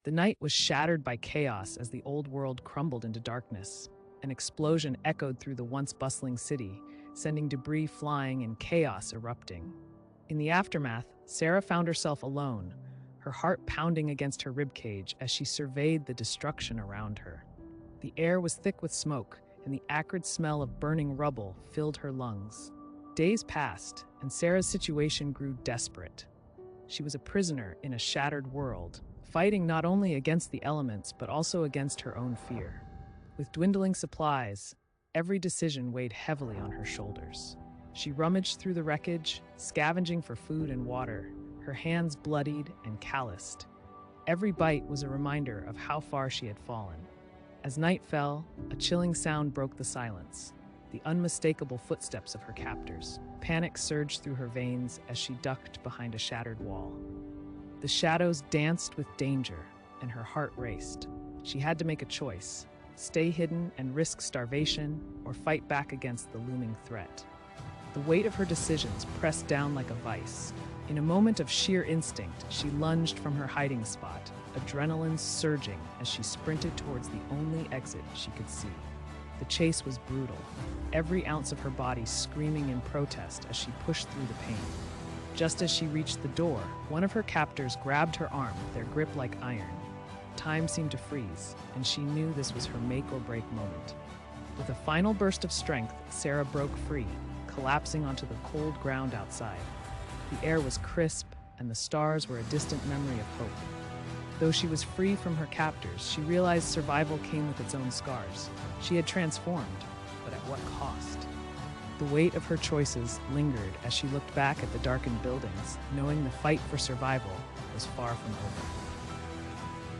The night was shattered by chaos as the old world crumbled into darkness. An explosion echoed through the once bustling city, sending debris flying and chaos erupting. In the aftermath, Sarah found herself alone, her heart pounding against her ribcage as she surveyed the destruction around her. The air was thick with smoke, and the acrid smell of burning rubble filled her lungs. Days passed, and Sarah's situation grew desperate. She was a prisoner in a shattered world, fighting not only against the elements but also against her own fear. With dwindling supplies, every decision weighed heavily on her shoulders. She rummaged through the wreckage, scavenging for food and water, her hands bloodied and calloused. Every bite was a reminder of how far she had fallen. As night fell, a chilling sound broke the silence, the unmistakable footsteps of her captors. Panic surged through her veins as she ducked behind a shattered wall. The shadows danced with danger, and her heart raced. She had to make a choice: stay hidden and risk starvation, or fight back against the looming threat. The weight of her decisions pressed down like a vice. In a moment of sheer instinct, she lunged from her hiding spot, adrenaline surging as she sprinted towards the only exit she could see. The chase was brutal, every ounce of her body screaming in protest as she pushed through the pain. Just as she reached the door, one of her captors grabbed her arm, their grip like iron. Time seemed to freeze, and she knew this was her make-or-break moment. With a final burst of strength, Sarah broke free, collapsing onto the cold ground outside. The air was crisp, and the stars were a distant memory of hope. Though she was free from her captors, she realized survival came with its own scars. She had transformed, but at what cost? The weight of her choices lingered as she looked back at the darkened buildings, knowing the fight for survival was far from over.